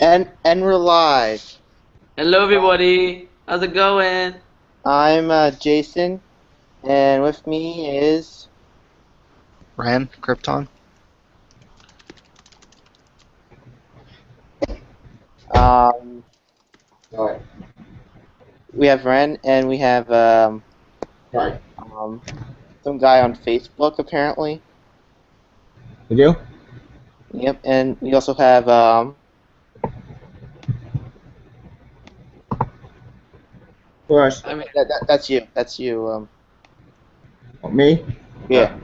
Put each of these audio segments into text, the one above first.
And we're live. Hello, everybody. How's it going? I'm Jason, and with me is Ran Krypton. um Right, we have Ren, and we have right. um some guy on Facebook apparently. You do? Yep, and we also have First, I mean, that's you. That's you. me? Uh, Yeah.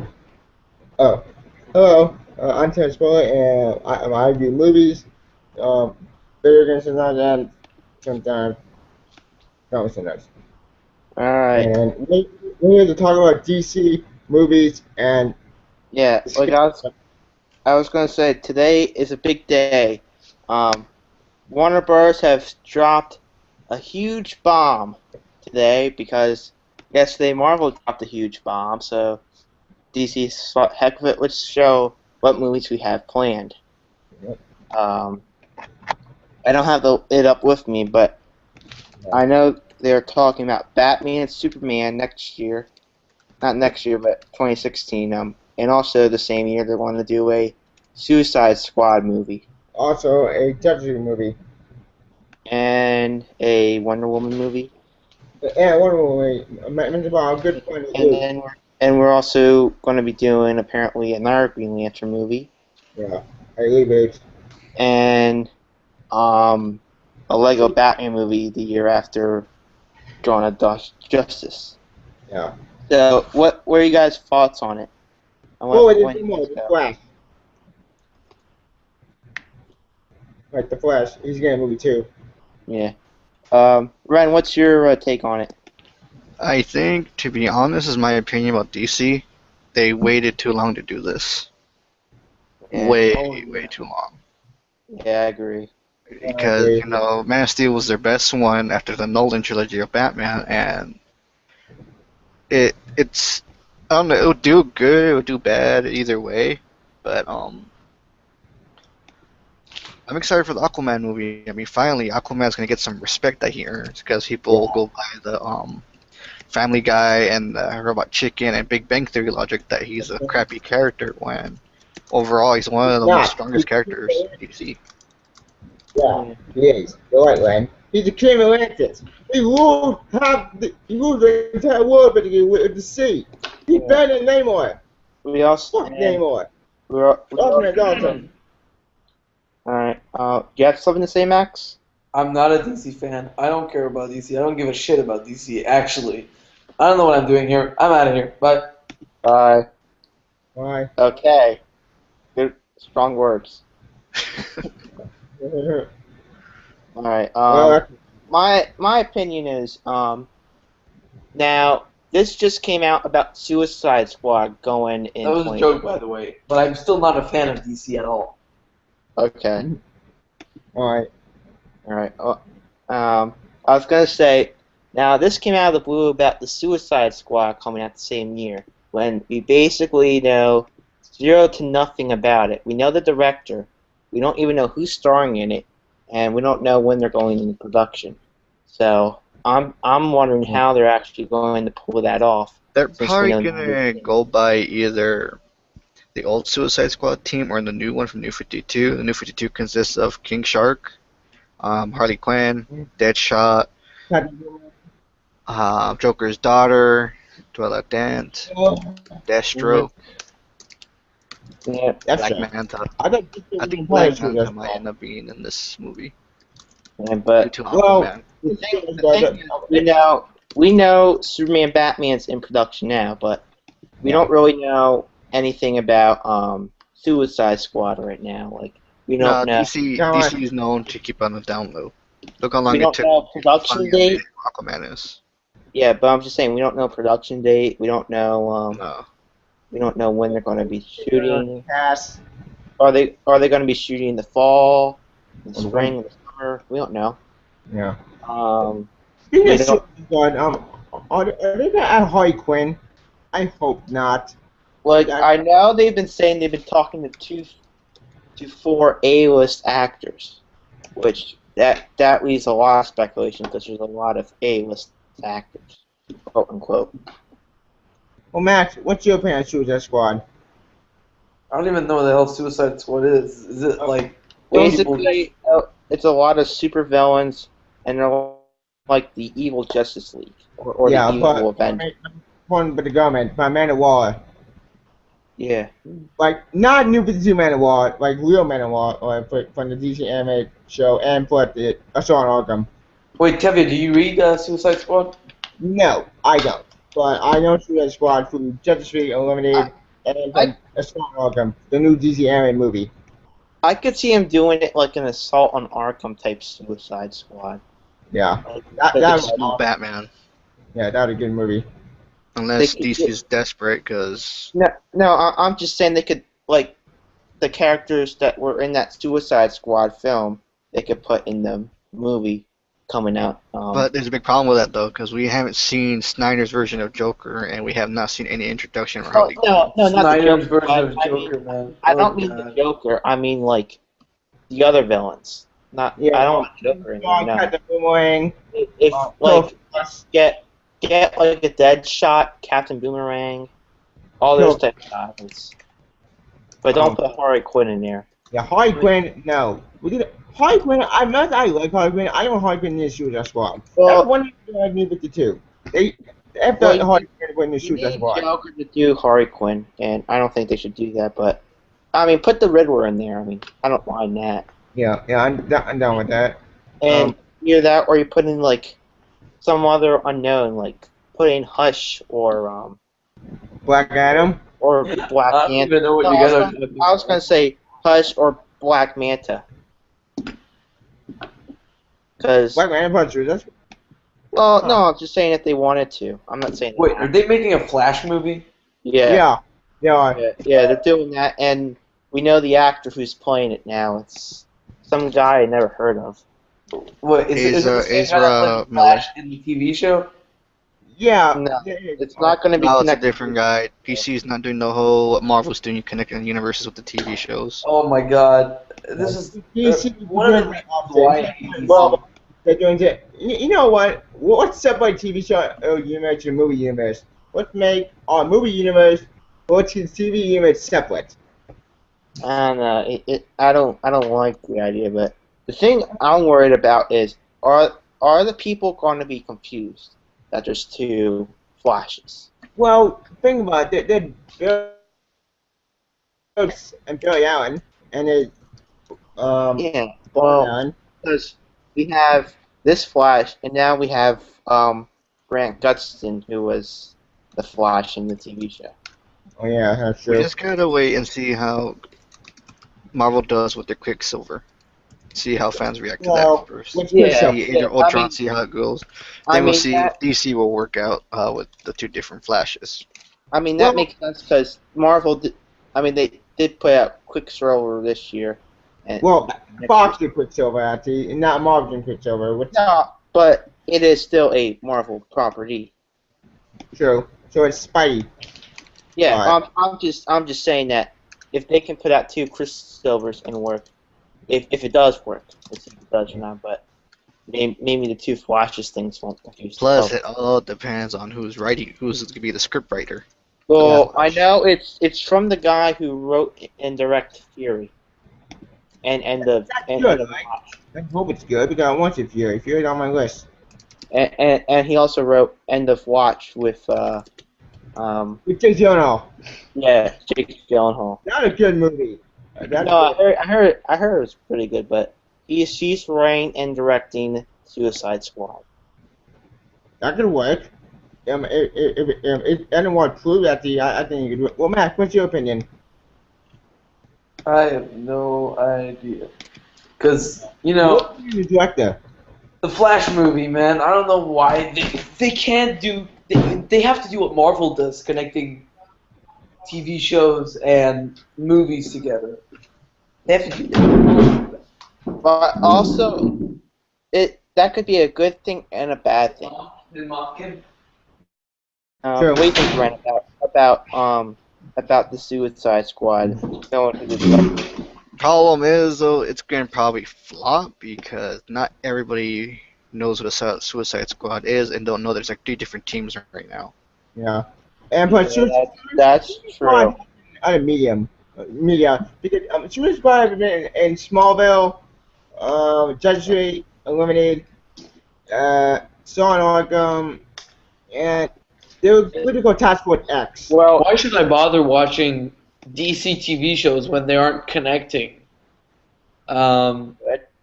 oh, hello. I'm Terrence Spoiler, and I review movies, um, video games sometimes comics sometimes. All right. And we're here to talk about DC movies and Yeah. I was gonna say today is a big day. Um, Warner Bros. Have dropped a huge bomb today because yesterday Marvel dropped a huge bomb. So DC thought, heck of it, let's show what movies we have planned. Um, I don't have it up with me, but I know they're talking about Batman and Superman next year. Not next year, but 2016. And also the same year they want to do a Suicide Squad movie also a Justice League movie. and a Wonder Woman movie. And one movie mentioned about a good point of And view. then we're also going to be doing apparently another Green Lantern movie Yeah, I leave it. and um, a Lego Batman movie the year after Dawn of Justice. Yeah. So, what are you guys' thoughts on it? Oh, it When is you more guys the go? Flash. Like the Flash, he's getting a movie too. Yeah. Ryan, what's your take on it? I think, to be honest, is my opinion about DC. They waited too long to do this. Yeah. Way too long. Yeah, I agree. I Because, agree. Man of Steel was their best one after the Nolan trilogy of Batman, and it's I don't know, it would do good, it would do bad, either way. But I'm excited for the Aquaman movie. I mean, finally, Aquaman's gonna get some respect that he earns because people go by the Family Guy and Robot Chicken and Big Bang Theory logic that he's a crappy character when overall he's one of the most Not. strongest characters in DC. Yeah, Yeah. he is. You're right, Len. He's the king of Atlantis. He ruled the entire world basically with the sea. He's Yeah. better than Namor. We also Fuck Namor. we Fuck also, that Dalton. all right. Do you have something to say, Max? I'm not a DC fan. I don't care about DC. I don't give a shit about DC, actually. I don't know what I'm doing here. I'm out of here. Bye. Bye. Why? Okay. Good, strong words. All right. Well, My opinion is now this just came out about Suicide Squad going in That was a 20. joke, by the way. But I'm still not a fan of DC at all. Okay. alright. All right. I was gonna say, now this came out of the blue about the Suicide Squad coming out the same year, when we basically know zero to nothing about it. We know the director, we don't even know who's starring in it, and we don't know when they're going into production. So I'm wondering how they're actually going to pull that off. They're Since we probably know gonna go by either the old Suicide Squad team or the new one from New 52. The New 52 consists of King Shark, Harley Quinn, Deadshot, Joker's daughter, Twyla Dent, Deathstroke, Yeah. That's Black right. Manta. I think I think Black Manta might end up being in this movie Yeah, due but to Well, Aquaman. the thing is, we know Superman Batman's in production now, but we don't really know anything about Suicide Squad right now. Like we don't No, know DC is known to keep on the down low. Look how we long it don't took know to production finally unveil date. who Aquaman is. Yeah, but I'm just saying we don't know production date. We don't know No. we don't know when they're going to be shooting. Pass. Are they going to be shooting in the fall, in the Or the spring, in the summer? We don't know. Yeah. Um, Speaking we of don't Suicide Squad, are they gonna add Harley Quinn? I hope not. like I know they've been saying they've been talking to four A-list actors. which that leaves a lot of speculation because there's a lot of A-list actors, quote unquote. Well, Max, what's your opinion on Suicide Squad? I don't even know what the hell Suicide Squad is. Is it like Basically, it's a lot of supervillains, and they're like the evil Justice League or yeah, the evil Avengers. But the government, by Man of War. Yeah. Like, not New 52 Man of War, like real Man of War, or from the DC animated show, and for the Assault on Arkham. Wait, Kevin, do you read Suicide Squad? No, I don't. But I know Suicide Squad from Justice League Unlimited and from Assault on Arkham, the new DC animated movie. I could see him doing it like an Assault on Arkham type Suicide Squad. Yeah. Like, That was No Batman. Yeah, that was a good movie. Unless They- DC's desperate, because No, I'm just saying they could, like, the characters that were in that Suicide Squad film, they could put in the movie coming out. but there's a big problem with that though, because we haven't seen Snyder's version of Joker, and we have not seen any introduction of Harley. no, not the Snyder's Joker. version of I mean, Joker, man. I Oh, don't mean God. the Joker. I mean, like, the other villains. Not. Yeah, I don't want Joker in there. No. Captain Boomerang. If like get like a Deadshot, Captain Boomerang, all those type of guys. But don't put Harley Quinn in there. Yeah, Harley Quinn, no. Harley Quinn, I'm not that I like Harley Quinn. I don't Harley Quinn in the Suicide Squad. Well- That's one thing I need with the two. After Well, Harley Quinn went in the You Suicide need Squad. Joker to do Harley Quinn, and I don't think they should do that. But I mean, put the Riddler in there. I mean, I don't mind that. Yeah, I'm down with that. And either that, or you put in like some other unknown, like put in Hush or Black Adam. Black I don't Manta. even know what No, you guys are I was gonna say Hush or Black Manta. Because Black Adam Puncher, that's well, no, I'm just saying if they wanted to. I'm not saying. Wait, are they making a Flash movie? Yeah, yeah. they're doing that, and we know the actor who's playing it now. It's some guy I never heard of. What is it? The same Ezra guy that played Miller. Flash in the TV show? Yeah. No, yeah, it's not going to be No, it's a connected. different guy. DC's not doing the whole what Marvel's doing, connecting the universes with the TV shows. Oh my God, this is DC one of the reasons why I hate DC. Well, they're doing it. You know what? What's separate TV show universe and movie universe? Let's make our movie universe, let's keep TV universe separate. I don't know. I don't like the idea, but the thing I'm worried about is are the people going to be confused that there's two Flashes? Well, think about it. They're Bill and Billy Allen, and they Yeah. Well, because we have this Flash, and now we have Grant Gustin, who was the Flash in the TV show. oh yeah, that's We true. just gotta wait and see how Marvel does with their Quicksilver. See how fans react to Well, that first. which Yeah, Quicksilver? See yeah, Age of Ultron, I mean- see how it goes. I Then we'll mean, see that- if DC will work out with the two different Flashes. I mean, Well- that makes sense because Marvel did. I mean, they did put out Quicksilver this year. And Well, Fox did Quicksilver actually, and not Marvel did Quicksilver. Which no, but it is still a Marvel property. true. So it's Spidey. Yeah, Alright. I'm just saying that if they can put out two Quicksilvers and work, if it does work, let's see if it does or not. But maybe the two Flashes things won't confuse. the Plus, public. it all depends on who's writing, who's going to be the script writer. Well, I know it's from the guy who wrote and directed Fury. And the and, good, and, right? I hope it's good because I want it Fury. Fury's on my list. and he also wrote End of Watch with With Jake Gyllenhaal. yeah, Jake Gyllenhaal. That's a good movie. That's No, good. I heard it was pretty good, but she's writing and directing Suicide Squad. That could work. If anyone prove that to you, I think you could do it. Well, Matt, what's your opinion? I have no idea. Because, you know, Who's the director? the Flash movie, man, I don't know why they can't do... They have to do what Marvel does, connecting TV shows and movies together. They have to do that. But also, that could be a good thing and a bad thing. Sure. What do you think, Ren, about the Suicide Squad? Knowing who the director is? Problem is, though, it's going to probably flop because not everybody knows what a Suicide Squad is and don't know there's like 3 different teams right now. Yeah. And but That's true. Out of media because Suicide Squad have been in Smallville, Judge Street, Eliminated, Saw Arkham, and there was political Task Force X. Well, Why should I bother watching DC TV shows when they aren't connecting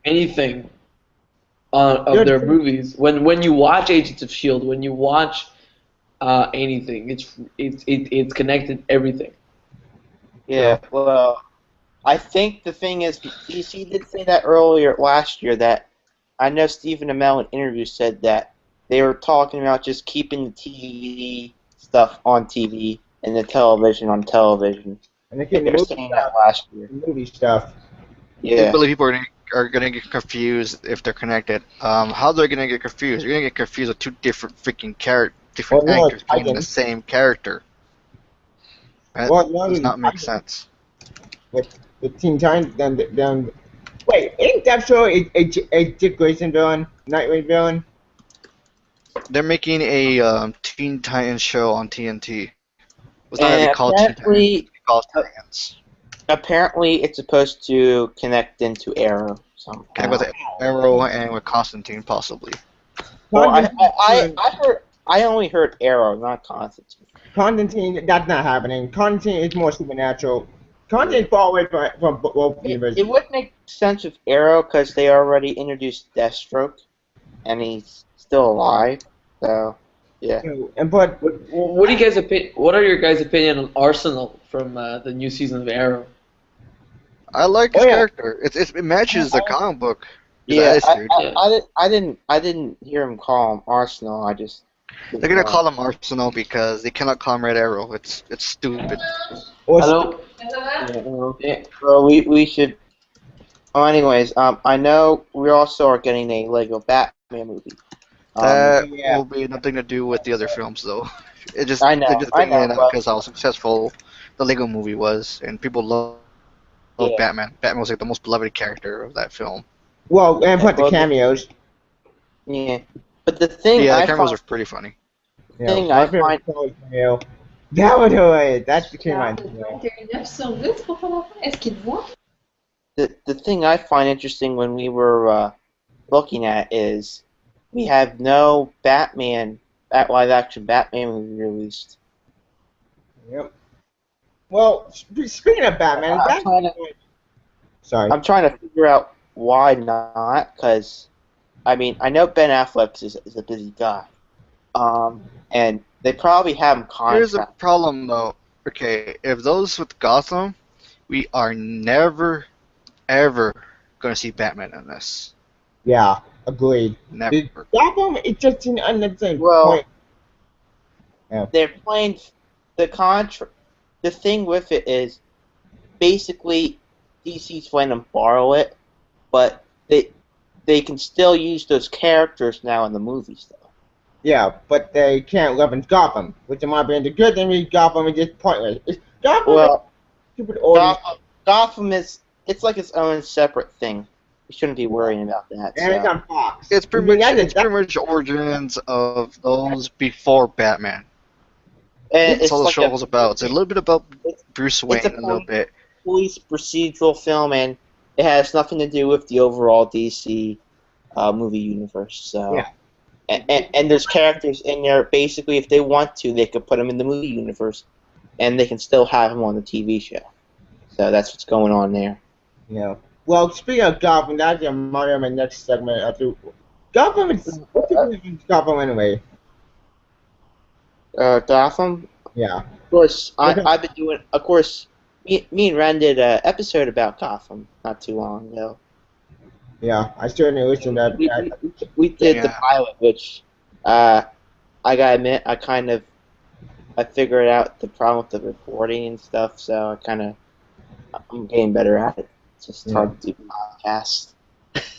anything of their movies? When you watch Agents of Shield, when you watch anything, it's connected everything. yeah. Well, I think the thing is, DC did say that earlier last year that I know Stephen Amell in interviews said that they were talking about just keeping the TV stuff on TV and the television on television. And they They were saying that last year. movie stuff. I Yeah. believe people are gonna get confused if they're connected. How they're gonna get confused? You're gonna get confused with 2 different freaking different Well, no, actors playing I the can. same character. That Well, no, does not I make can. sense. With Teen Titans, then wait, ain't that show a Dick Grayson villain, Nightwing villain? They're making a Teen Titans show on TNT. It's not gonna And be called Teen Titans. apparently, It's called Titans. apparently, it's supposed to connect into Arrow somehow. Kind of with Arrow and with Constantine, possibly. Well, I only heard Arrow, not Constantine. Constantine, that's not happening. Constantine is more supernatural. Constantine's far away from both universes. It would make sense with Arrow because they already introduced Deathstroke, and he's still alive. So, yeah. And but What do you guys What are your guys' opinion on Arsenal from the new season of Arrow? I like his Oh, yeah. character. It matches the comic book. His Yeah, attitude. I didn't hear him call him Arsenal. I just They're gonna call him Arsenal because they cannot call him Red Arrow. It's stupid. Hello. Yeah, well, we should. Well, anyways, I know we also are getting a Lego Batman movie. That yeah. will be nothing to do with the other films, though. It just I know, they're just I bringing know, it up but- because how successful the Lego movie was, and people love Yeah. Batman. Batman was like the most beloved character of that film. well, and put the Well, cameos. Yeah, but the thing Yeah, the I cameos find, are pretty funny. thing my I favorite find- cameo. That would do it. That's the cameo. 21 sur 10, c'est pas pour l'enfant. Est-ce qu'il te voit? the thing I find interesting when we were looking at is we have no Batman live action Batman movie released. Yep. Well, speaking of Batman, I'm trying to- sorry. I'm trying to figure out why not, because I mean I know Ben Affleck is a busy guy, and they probably have him Here's the contract. problem, though. Okay, if those with Gotham, we are never, ever gonna see Batman in this. Yeah, agreed. Never. Gotham, it's just an unnecessary Well, point. They're playing the contra. The thing with it is, basically, DC's letting them borrow it, but they can still use those characters now in the movies, though. Yeah, but they can't live in Gotham, which in my opinion, the good thing is Gotham is just pointless. Gotham Well, is stupid order, Gotham it's like its own separate thing. You shouldn't be worrying about that. and it's So. on Fox. It's pretty I mean, much that- it's pretty much origins of those before Batman. And That's it's all the like show a was about. It's a little bit about it's- Bruce Wayne, a a little bit. police procedural film, and it has nothing to do with the overall DC movie universe. So. Yeah. And there's characters in there. Basically, if they want to, they could put them in the movie universe, and they can still have them on the TV show. So that's what's going on there. Yeah. Well, speaking of Gotham, that's my next segment. Gotham is what's the difference in Gotham anyway? Gotham. Yeah. Of course, Okay. I've been doing. Of course, me and Ren did an episode about Gotham not too long ago. Yeah, I certainly listened to We, that. we did the Yeah. pilot, which I gotta admit, I figured out the problem with the recording and stuff. So I'm getting better at it. It's just hard to do podcasts.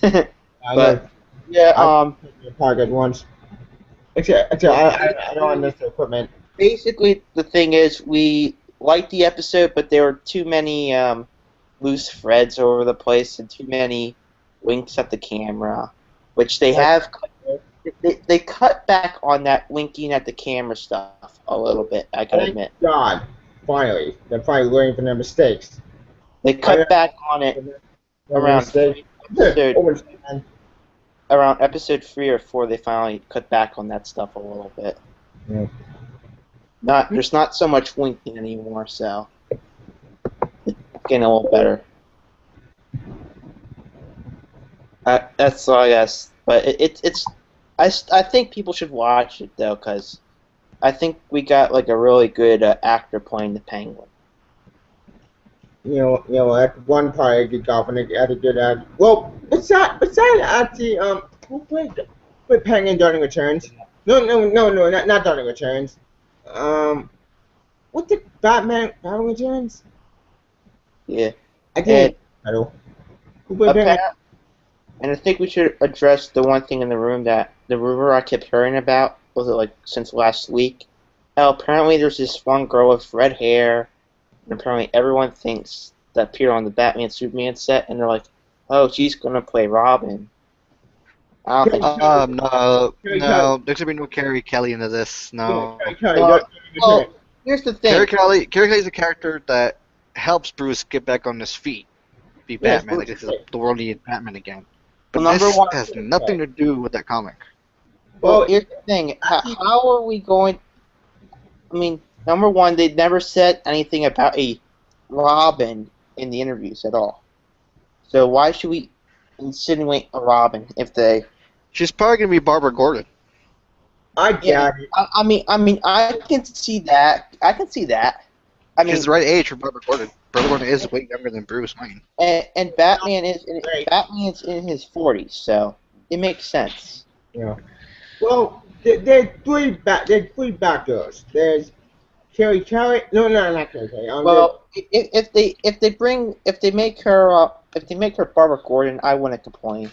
But yeah, Target once. Except I don't understand the equipment. basically the thing is we liked the episode, but there were too many loose threads over the place and too many winks at the camera, which they have. They cut back on that winking at the camera stuff a little bit. I gotta admit. Thank God, finally, they're probably learning from their mistakes. They cut back on it around around episode 3 or 4. They finally cut back on that stuff a little bit. Yeah. There's not so much winking anymore, so it's getting a little better. That's all I guess. But it's I think people should watch it though, because I think we got like a really good actor playing the Penguin. You know, at one part, a good golf and had a good ad. Well, besides actually, who played Penguin Darting Returns? No, not Darting Returns. What the Batman Returns? Yeah. I can't title. Who played Penguin? And I think we should address the one thing in the room that the rumor I kept hearing about, was it like since last week? How apparently there's this one girl with red hair, and apparently everyone thinks that appeared on the Batman Superman set, and they're like, oh, she's gonna play Robin. I don't think no, there's gonna be no Carrie Kelly into this. No. Well, here's the thing. Carrie Kelly's a character that helps Bruce get back on his feet, be Batman. Like, the world needed Batman again. But this has nothing to do with that comic. Well, here's the thing. How are we going... I mean, number one, they never said anything about a Robin in the interviews at all. So why should we insinuate a Robin if they... She's probably going to be Barbara Gordon. I got it. I mean, I can see that. I can see that. I mean, she's the right age for Barbara Gordon. Barbara Gordon is way younger than Bruce Wayne. And Batman's in his 40s, so it makes sense. Yeah. Well, there's three Batgirls. There's Carrie Kelly. No, not Carrie Kelly. Well, if they make her Barbara Gordon, I wouldn't complain.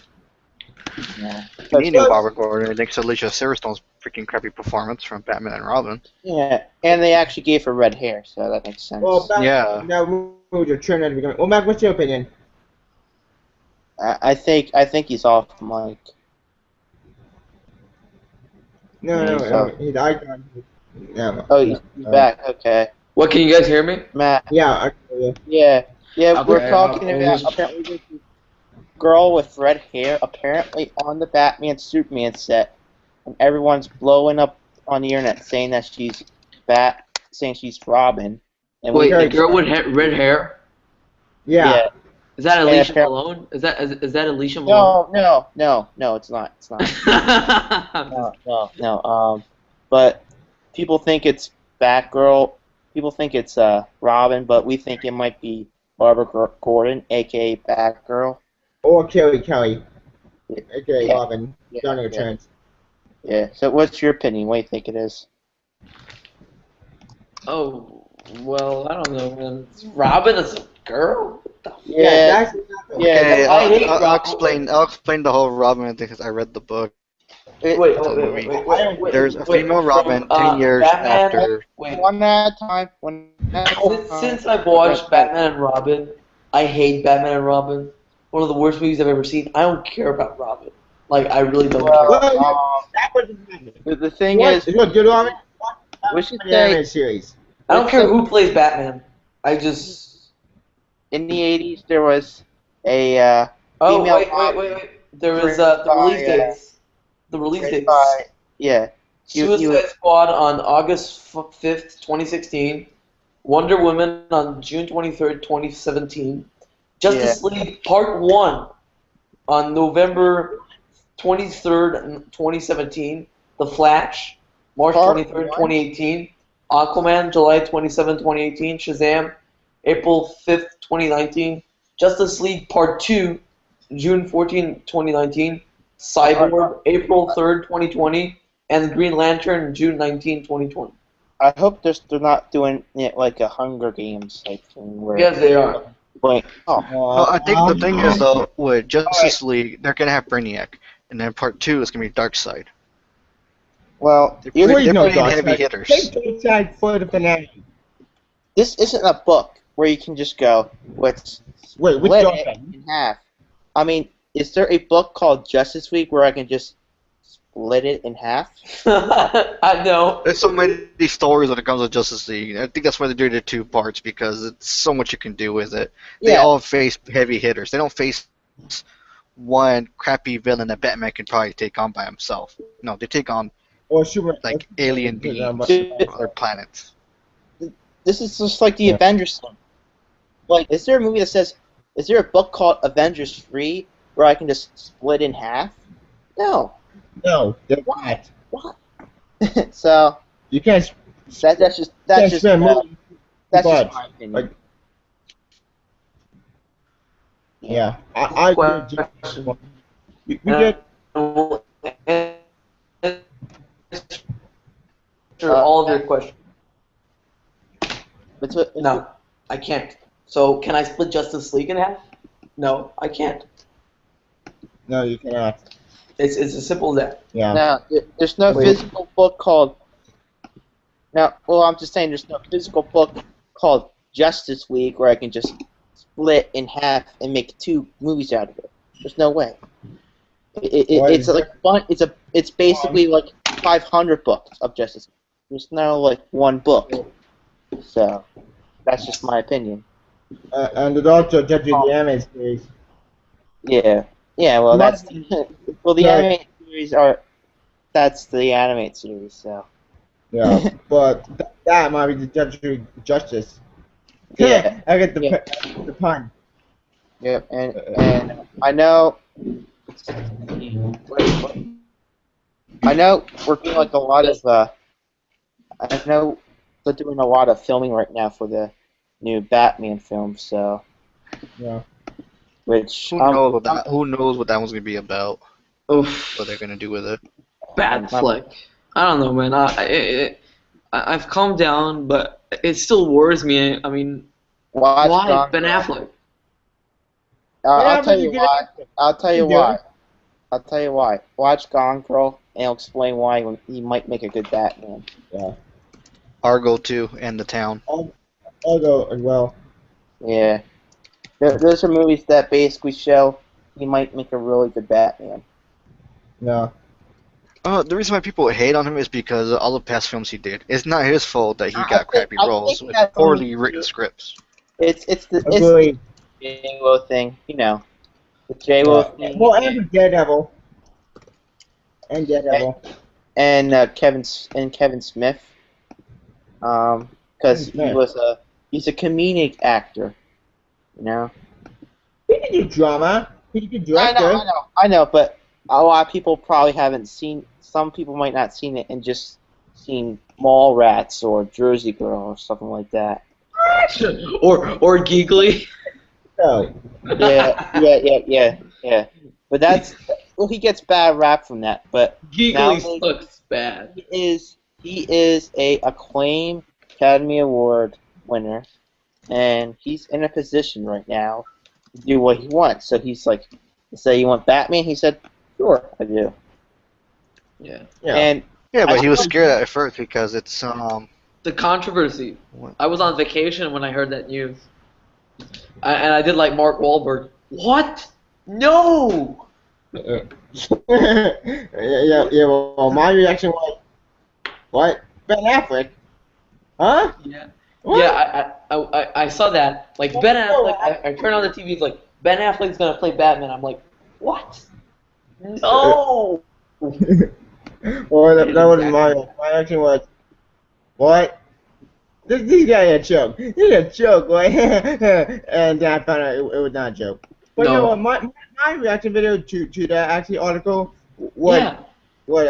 Yeah. You need a Barbara Gordon next to Alicia Silverstone's freaking crappy performance from Batman and Robin. Yeah, and they actually gave her red hair, so that makes sense. Well, that moved your turn at the beginning. Well, Mac, what's your opinion? I think he's off, Mike. No, he's icon. No. Oh, he's back. Okay. What, can you guys hear me? Matt. Yeah. Yeah. Okay, We're talking about apparently this girl with red hair apparently on the Batman Superman set, and everyone's blowing up on the internet saying that she's saying she's Robin. And wait, the girl with red hair? Yeah. Is that Alicia Malone? Is that Alicia Malone? No, it's not. It's not. No. But people think it's Batgirl. People think it's Robin, but we think it might be Barbara Gordon, aka Batgirl. Or Carrie Kelly, aka Robin. Darting Returns. Yeah. So, what's your opinion? What do you think it is? Oh, well, I don't know, man. Robin is a girl? Yeah. Okay, I'll explain the whole Robin thing because I read the book. Wait. There's a female Robin 10 years after. One at a time. Since I've watched Batman and Robin, I hate Batman and Robin. One of the worst movies I've ever seen. I don't care about Robin. Like, I really don't care. The thing is, we should say, series. I don't care who plays Batman. I just... In the 80s, there was a female... Wait. There was the release dates. The release dates. Yeah. Suicide Squad on August 5th, 2016. Wonder Woman on June 23rd, 2017. Justice League Part 1 on November 23rd, 2017. The Flash, March 23rd, 2018. Aquaman, July 27, 2018. Shazam, April 5th, 2019. Justice League Part 2, June 14, 2019. Cyborg, April 3rd, 2020. And Green Lantern, June 19, 2020. I hope they're not doing it like a Hunger Games type thing. Where Yes, they are. Like, well, I think the thing is, though, with Justice League, they're going to have Brainiac. And then Part 2 is going to be Darkseid. Well, they're pretty heavy hitters. Take Darkseid for the finale. This isn't a book. where you can just go, let's Wait, which split Joker? it in half. I mean, is there a book called Justice League where I can just split it in half? I know. There's so many stories when it comes to Justice League. I think that's why they're doing it 2 parts, because it's so much you can do with it. They Yeah. all face heavy hitters. They don't face one crappy villain that Batman can probably take on by himself. No, they take on Or Superman? like alien beings Dude. from other planets. This is just like the Yeah. Avengers thing. Like, is there a movie that says, is there a book called Avengers 3 where I can just split in half? No. No, they're not. What? So, You can't. that's just, Can't spend more than that's just bucks. my opinion. Like, yeah, I agree with Jeff. Question. We get Answer all of your questions. It's No, I can't. So can I split Justice League in half? No, I can't. no, you cannot. It's as simple as that. Yeah. No, there's no Wait. physical book called. No, well, I'm just saying there's no physical book called Justice League where I can just split in half and make 2 movies out of it. There's no way. Why It's is like fun. It's basically like 500 books of Justice League. There's no like one book. So that's just my opinion. And there's also Judge the Animated Series. Yeah. Yeah. Well, Not- that's well the Sorry. animated series are. That's the animated series. So. Yeah, but that might be the Judge Justice. Yeah. I get the Yeah. the pun. Yep, and I know. I know we're doing like a lot of. I know they're doing a lot of filming right now for the new Batman film. So, Yeah. which Who knows what that? Who knows what that one's gonna be about? Oof. What they're gonna do with it? Bad flick. I don't know, man. I've calmed down, but it still worries me. I mean, watch why Gone Ben Girl. Affleck? I'll tell you Yeah, why. I'll tell you You why. I'll tell you why. Watch Gone Girl, and I'll explain why he might make a good Batman. Yeah. Argo 2 and The Town. I'll go as well. Yeah, those are movies that basically show he might make a really good Batman. Yeah. The reason why people hate on him is because of all the past films he did. It's not his fault that he I got think- crappy I roles think with that's poorly only- written scripts. It's the Agreed. J-Lo thing, you know. The J-Lo thing. Well, and Daredevil. And Daredevil. And Kevin Smith. Because Smith. he's a comedic actor, you know. He can do drama. He can do I director. know, but a lot of people probably haven't seen. Some people might not seen it and just seen Mallrats or Jersey Girl or something like that. or Geekly? No. Yeah. But that's well, he gets bad rap from that. But Geekly Nowadays- sucks bad. he is a acclaimed Academy Award winner, and he's in a position right now to do what he wants. So he's like, say you want Batman? He said, sure, I do. Yeah. Yeah. And Yeah, but I he was suppose- scared at first because it's The controversy. What? I was on vacation when I heard that news. And I did like Mark Wahlberg. What? No! yeah. Well, my reaction was, what? Ben Affleck? Huh? Yeah. What? Yeah, I saw that. Like, Ben Affleck, I turned on the TV, it's like, Ben Affleck's gonna play Batman. I'm like, what? No! Well, that was my reaction was, what? This guy a joke. He's a joke, right? And then I found out it was not a joke. But you No. know what? My reaction video to that actually article was Yeah. was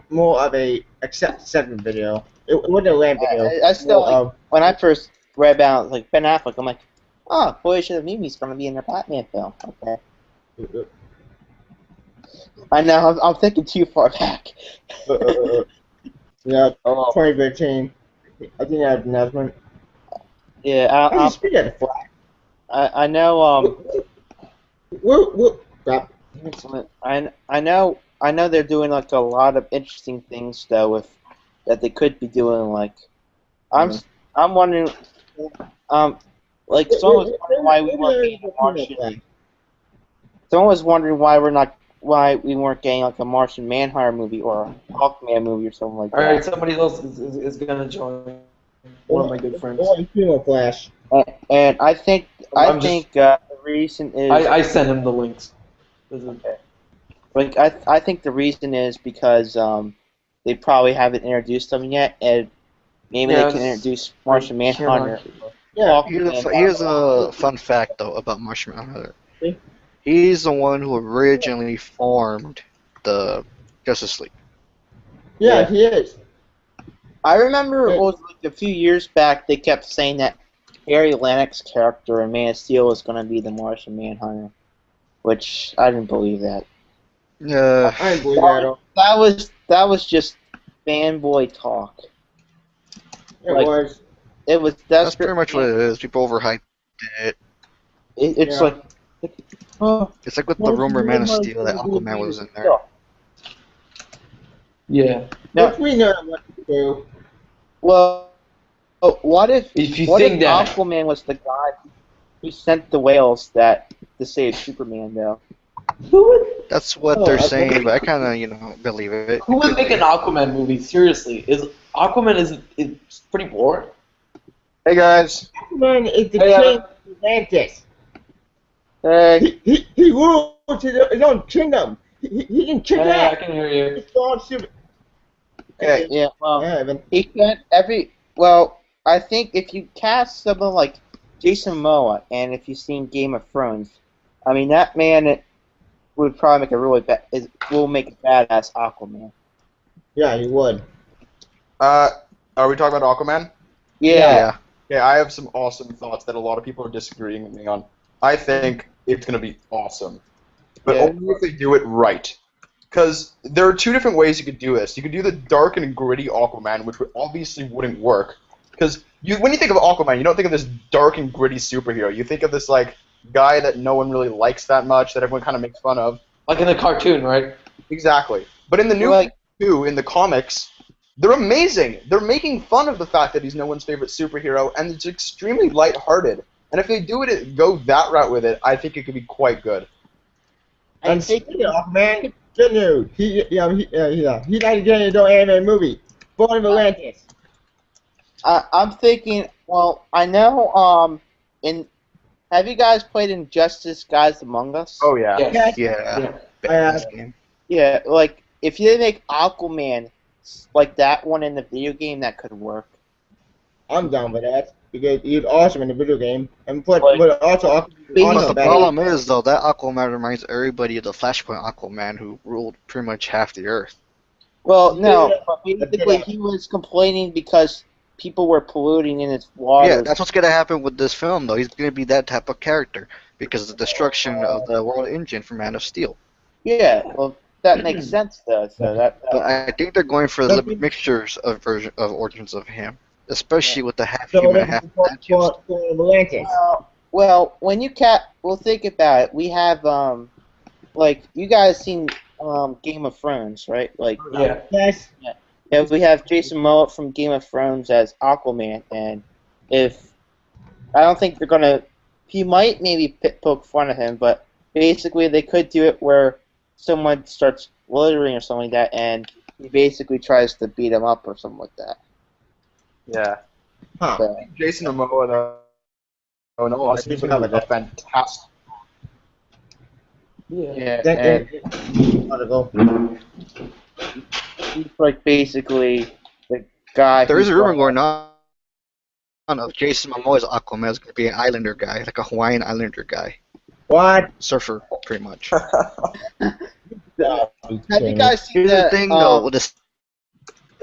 more of a acceptance video. It wasn't a rant video. I still More like, of- when I first read about like Ben Affleck, I'm like, oh, boy, should have knew he's going to be in a Batman film. Okay. I know, I'm thinking too far back. yeah, Oh, 2013. I think that announcement. yeah, I just speak at the flag. I know. Crap. I know they're doing like a lot of interesting things though with that they could be doing. Like, I'm wondering. Like someone was wondering why we weren't getting a Martian. Someone was wondering why we weren't getting like a Martian Manhunter movie or a Hawkman movie or something like that. Alright, somebody else is gonna join. One of my good friends. Flash. And I think the reason is I sent him the links. okay. Like I think the reason is because they probably haven't introduced them yet, and maybe they can introduce Martian Manhunter. Yeah. Here's a fun fact though about Martian Manhunter. He's the one who originally formed the Justice League. Yeah, he is. I remember it was like a few years back they kept saying that Harry Lennox's character in Man of Steel was going to be the Martian Manhunter, which I didn't believe that. I didn't believe that at all. That was just fanboy talk. It Like, was. It was That's pretty much what it is. People overhyped it. It's Yeah. like, oh, It's like with the rumor Man of Steel that Aquaman was in there. Yeah. No. Which we know what to do. well, what if If you what think if that- Aquaman was the guy who sent the whales to save Superman though? Who would That's what they're saying, but I kind of, believe it. who would make an Aquaman movie? Seriously, Aquaman is pretty boring. Hey guys. Man, it's the Hey, king of Atlantis. Hey, He ruled his own kingdom. He can kick Hey, I ass. can hear you. It's all super. Hey. yeah, well, Yeah, Evan. he can't well, I think if you cast someone like Jason Momoa, and if you've seen Game of Thrones, I mean that man would probably make will make a badass Aquaman. Yeah, he would. Are we talking about Aquaman? Yeah. Yeah, I have some awesome thoughts that a lot of people are disagreeing with me on. I think it's going to be awesome. But Yeah. only if they do it right. Because there are two different ways you could do this. You could do the dark and gritty Aquaman, which obviously wouldn't work. Because when you think of Aquaman, you don't think of this dark and gritty superhero. You think of this like guy that no one really likes that much, that everyone kind of makes fun of. Like in the cartoon, right? Exactly. But in the new two, in the comics, they're amazing. They're making fun of the fact that he's no one's favorite superhero, and it's extremely lighthearted. And if they go that route with it, I think it could be quite good. And speaking of Aquaman, good news. He's not getting his own anime movie. Born of Atlantis. I'm thinking. Well, I know. Have you guys played Injustice: Gods Among Us? Oh yeah. Yes. Yeah. Yeah. Badass game. Yeah, like if you make Aquaman like that one in the video game, that could work. I'm down with that because he's awesome in the video game, and but also Aquaman. But the better. problem is, though, that Aquaman reminds everybody of the Flashpoint Aquaman who ruled pretty much half the Earth. Well, no, Yeah. but basically he was complaining because people were polluting in its water. Yeah, that's what's going to happen with this film, though. He's going to be that type of character because of the destruction of the world engine for Man of Steel. Yeah, well, that makes sense though. So But I think they're going for the mixtures of origins of him, especially with the half human, half Atlanteans. Born of Atlantis. well, when you think about it. We have like you guys seen Game of Thrones, right? Like Yeah. Yes. if we have Jason Momoa from Game of Thrones as Aquaman, and if I don't think they're gonna, he might maybe poke fun at him, but basically they could do it where someone starts littering or something like that, and he basically tries to beat him up or something like that. Yeah. Huh. So, Jason Momoa, though. Oh no, I that's think going to be that. fantastic. Yeah. yeah, Then, and gotta go. he's like basically the guy. There is a who's rumor going on of Jason Momoa's Aquaman is going to be an islander guy, like a Hawaiian islander guy. What? Surfer, pretty much. Have you guys seen Here's the that? thing, though, with the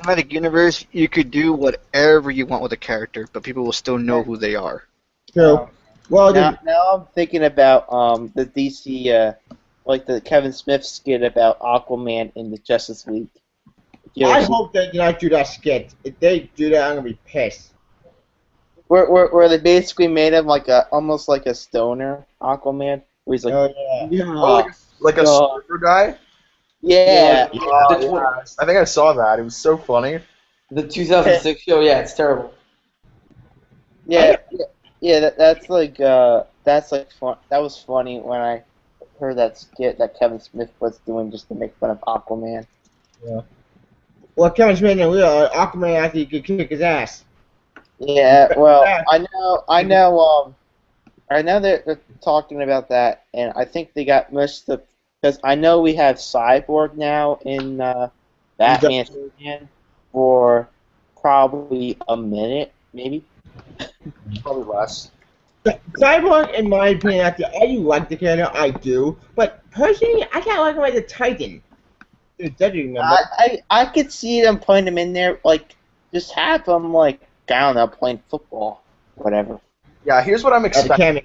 cinematic universe, you could do whatever you want with a character, but people will still know who they are. So, well, Now I'm thinking about the DC, like the Kevin Smith skit about Aquaman in the Justice League. I hope they do not do that skit. If they do that, I'm gonna be pissed. Where they basically made him like almost like a stoner Aquaman, where he's like, Oh yeah. Oh, like a God. surfer guy? yeah, Oh, yeah. I think I saw that. It was so funny. The 2006 show, yeah, it's terrible. yeah. Yeah, that's like fun. That was funny when I heard that skit that Kevin Smith was doing just to make fun of Aquaman. Well, Kevin Smith and Aquaman actually could kick his ass. Yeah, well, Yeah. I know they're talking about that, and I think they got most of because I know we have Cyborg now in Batman Superman for probably a minute, maybe. Probably less. Cyborg, in my opinion, actually, I do like the character, I do. But personally, I kind of like him as a Titan. I could see them putting him in there, like just have him like down there playing football, whatever. Yeah, here's what I'm expecting. Cameo.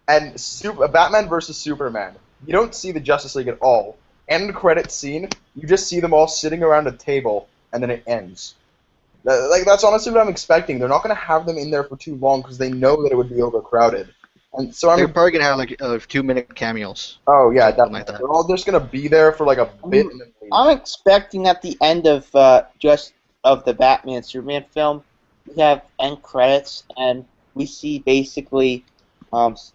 And Batman versus Superman. You don't see the Justice League at all. End credit scene, you just see them all sitting around a table, and then it ends. That's honestly what I'm expecting. They're not going to have them in there for too long because they know that it would be overcrowded. And so They're probably gonna have like 2-minute cameos. Oh yeah, Something definitely. like that. They're all just going to be there for like a bit and then leave. I'm expecting at the end of the Batman Superman film, we have end credits and we see basically Lex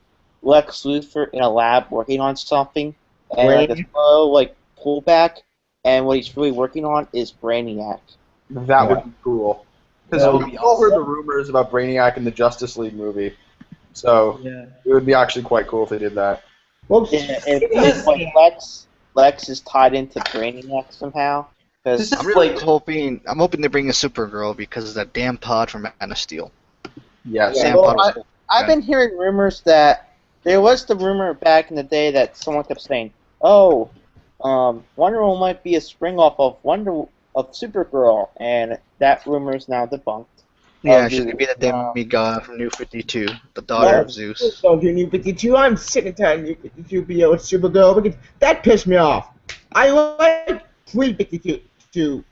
Luthor in a lab working on something, and like a slow like pullback, and what he's really working on is Brainiac. That would be cool. Because That would we be all heard the awesome. rumors about Brainiac in the Justice League movie. So Yeah. it would be actually quite cool if they did that. Well, Yeah, and like Lex is tied into Brainiac somehow. This Because is I'm really like hoping they bring a Supergirl because of that damn pod from Man of Steel. Yes. Yeah. Sam well, Pod was- I've been hearing rumors that there was the rumor back in the day that someone kept saying, "Oh, Wonder Woman might be a spring off of Supergirl," and that rumor is now debunked. Yeah, she's gonna be the demigod from New 52, the daughter of Zeus. Don't do New 52. I'm sick and tired of New 52 being with Supergirl because that pissed me off. I like pre-52.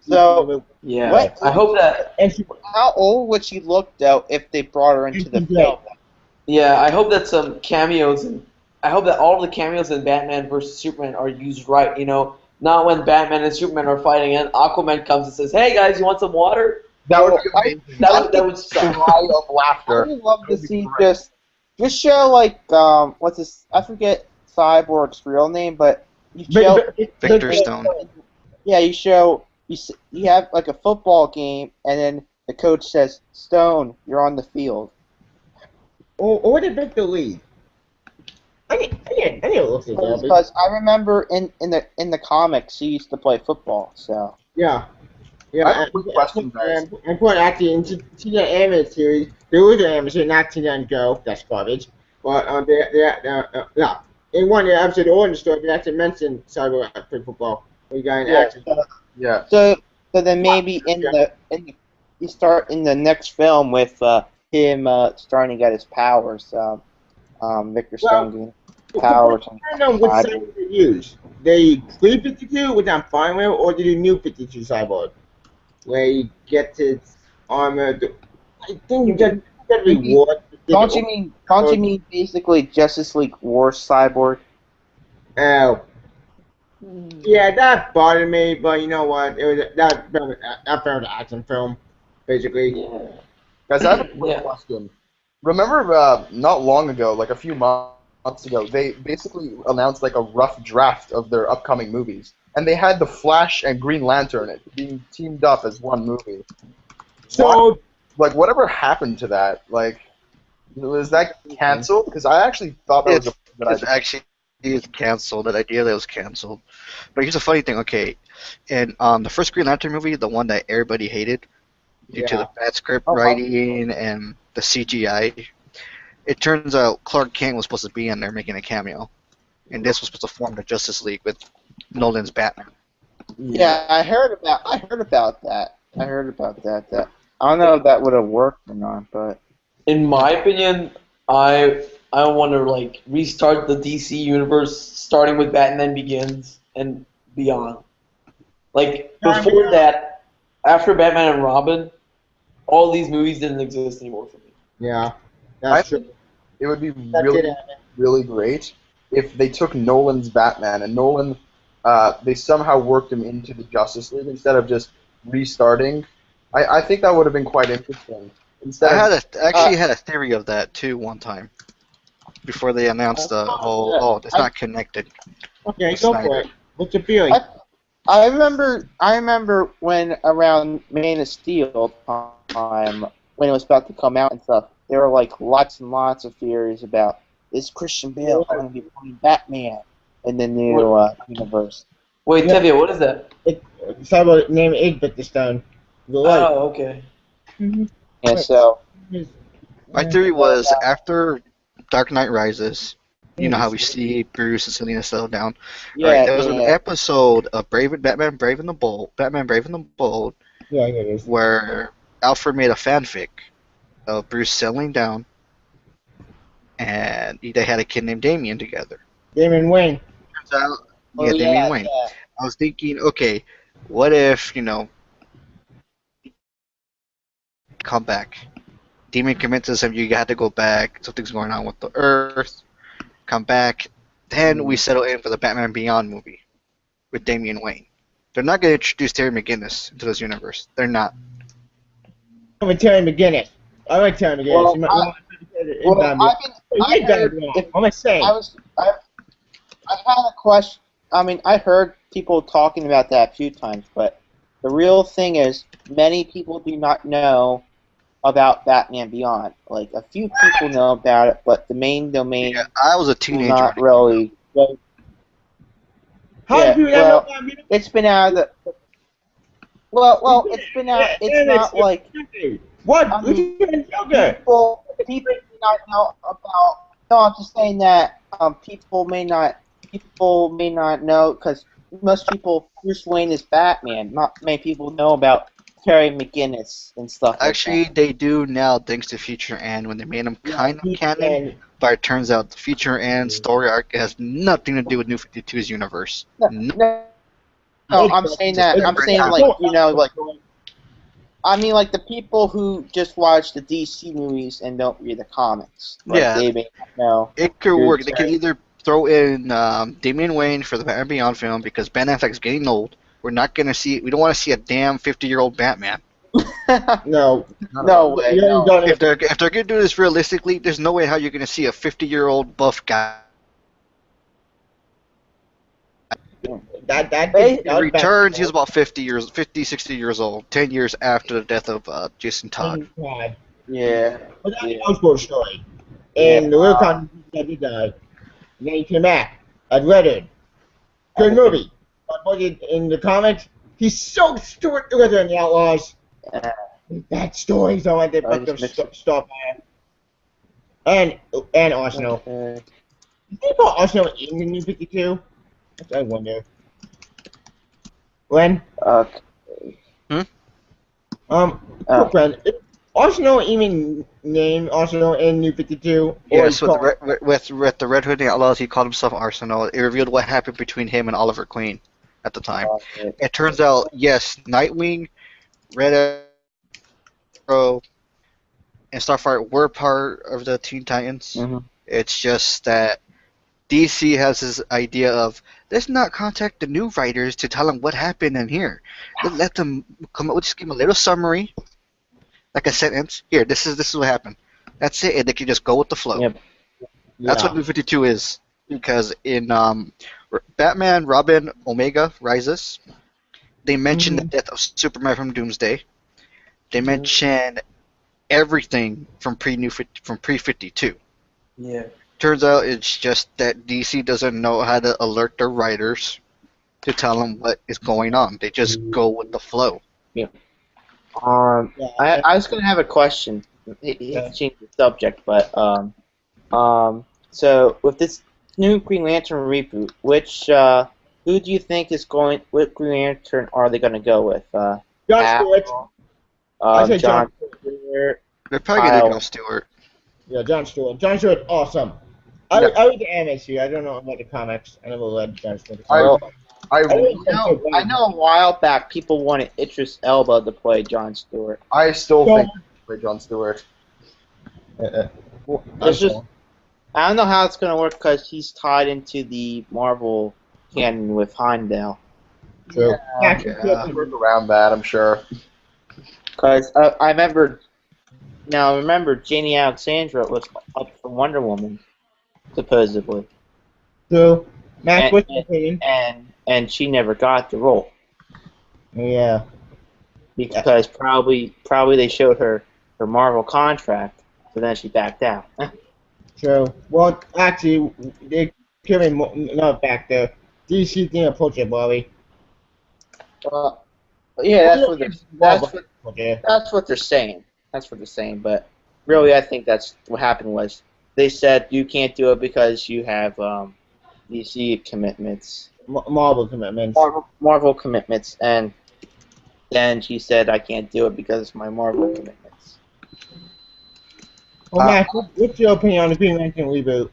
So, yeah. What? I hope that And she, How old would she look though if they brought her into the Yeah. film? yeah, I hope that some cameos and I hope that all of the cameos in Batman versus Superman are used right, you know. Not when Batman and Superman are fighting and Aquaman comes and says, "Hey guys, you want some water?" That would be I- amazing. That would suck. Cry of I laughter. would love to That'd be see great. just show like what's this? I forget Cyborg's real name, but you show Victor Stone. yeah you have like a football game and then the coach says, "Stone, you're on the field." or did Victor leave? I didn't look at that. Because I remember in the comics he used to play football, so Yeah. I have a quick question, guys. And put actually into the animated series, there was an animated series, not Teenage Go, that's garbage. But yeah, in one episode, the origin story, they actually mentioned Cyber play football. We got an action. Yeah. so then maybe you start in the next film with him starting to get his powers. Victor Stone getting powers. I don't know which cyber they use. They pre-52, which I'm fine with, or they do new 52 cyborg, where you get his armor. I think you get reward. Don't you mean basically Justice League War Cyborg? Oh. Yeah, that bothered me, but you know what? It was that felt an action film, basically. Yeah. Guys, I have a quick Yeah. question. Remember, not long ago, like a few months ago, they basically announced like a rough draft of their upcoming movies, and they had the Flash and Green Lantern being teamed up as one movie. So Like, whatever happened to that? Like, was that canceled? Because I actually thought that was a good It's idea. actually canceled. That idea that was canceled. But here's the funny thing. Okay, in the first Green Lantern movie, the one that everybody hated due to Yeah. the bad script Oh, wow. writing and the CGI, it turns out Clark Kent was supposed to be in there making a cameo, and this was supposed to form the Justice League with Nolan's Batman. Yeah, I heard about that. That I don't know if that would have worked or not, but In my opinion, I want to like restart the DC universe, starting with Batman Begins and beyond. Like before that, after Batman and Robin, all these movies didn't exist anymore for me. yeah, I that's true. think it would be That's really, it. really great if they took Nolan's Batman and Nolan, they somehow worked him into the Justice League instead of just restarting. I think that would have been quite interesting. Instead I of actually had a theory of that too one time before they announced the whole it's not connected. Okay, with go Snyder. for it. What's your theory? I remember when around Man of Steel time, when it was about to come out and stuff, there were like lots and lots of theories about, is Christian Bale going to be playing Batman in the new universe? Wait, Yeah. Tevye, what is that? Sorry about name Egg the Stone. The light. Oh, okay. Yeah, so My theory was after Dark Knight Rises, you know how we see Bruce and Selina settle down. yeah, Alright, there was an yeah. episode of Batman Brave and the Bold, Yeah, it is. where Alfred made a fanfic of Bruce settling down, and they had a kid named Damian together. Damon Wayne. Turns out, Oh, Damian Wayne. yeah. I was thinking, okay, what if, come back. Demon convinces him you got to go back, something's going on with the Earth, come back, then we settle in for the Batman Beyond movie with Damian Wayne. They're not going to introduce Terry McGinnis into this universe. They're not. I'm with Terry McGinnis. I like Terry McGinnis. I had a question. I mean, I heard people talking about that a few times, but the real thing is, many people do not know about Batman Beyond. Like, a few people know about it, but the main domain Yeah, I was a do teenager. not really. How Yeah, do you well, know about It's been out of the. Well, it's been out. It's not like What? I mean, Joker. people do not know about. No, I'm just saying that people may not know, because most people, Bruce Wayne is Batman. Not many people know about Terry McGinnis and stuff. Actually, like they do now, thanks to Future End, when they made him kind of canon. But it turns out the Future End story arc has nothing to do with New 52's universe. that. No, I'm saying that. I'm saying like I mean, like the people who just watch the DC movies and don't read the comics. Like, Yeah. they may not know. It could work. They could either throw in Damian Wayne for the Batman Beyond film because Ben Affleck's getting old. We don't want to see a damn 50-year-old Batman. No. No way. No. If they're gonna do this realistically, there's no way how you're gonna see a 50-year-old buff guy. In Returns, he was about 50, 60 years old, 10 years after the death of Jason Todd. Yeah. But that's an Osborne story. And the real con that he died. And then he came back. I read it. Good movie. But in the comics, he's so Stuart Little in the Outlaws. That story, so I did stop that. And Arsenal. Okay. Did they put Arsenal in the New 52? I wonder. Glenn? Quick friend. Arsenal even named Arsenal in New 52? Yes, with the Red Hood and the Outlaws, he called himself Arsenal. It revealed what happened between him and Oliver Queen at the time. It turns out, yes, Nightwing, Red Arrow, and Starfire were part of the Teen Titans. Mm-hmm. It's just that DC has this idea of, let's not contact the new writers to tell them what happened in here. Let them come up. We'll just give them a little summary, like a sentence. Here, this is what happened. That's it, and they can just go with the flow. Yep. That's what New 52 is. Because in Batman, Robin, Omega Rises, they mention the death of Superman from Doomsday. They mention everything from pre-52. Yeah. Turns out it's just that DC doesn't know how to alert their writers to tell them what is going on. They just go with the flow. I was gonna have a question. It changed the subject, but so with this new Green Lantern reboot, who do you think is going? What Green Lantern are they gonna go with? John Stewart. I said John Stewart. They're probably going to go Stewart. Yeah, John Stewart. John Stewart, awesome. I read the MSU. I don't know about the comics. I never read John Stewart. I know a while back people wanted Idris Elba to play John Stewart. I still think play John Stewart. It's just, I don't know how it's gonna work because he's tied into the Marvel canon with Heimdall. True. Work around that, I'm sure. Because I remember Now remember, Janie Alexandra was up for Wonder Woman, supposedly, So, Max, and what's your opinion? and she never got the role Yeah. because probably they showed her Marvel contract, so then she backed out. So, well, actually, they came not back there. DC didn't approach it, Bobby. Well, yeah, Okay. that's what they're saying. That's what they're saying. But really, I think that's what happened was they said you can't do it because you have DC commitments, Marvel commitments. Marvel commitments, and then she said I can't do it because of my Marvel commitments. Well, Max, what's your opinion on the Green Lantern reboot?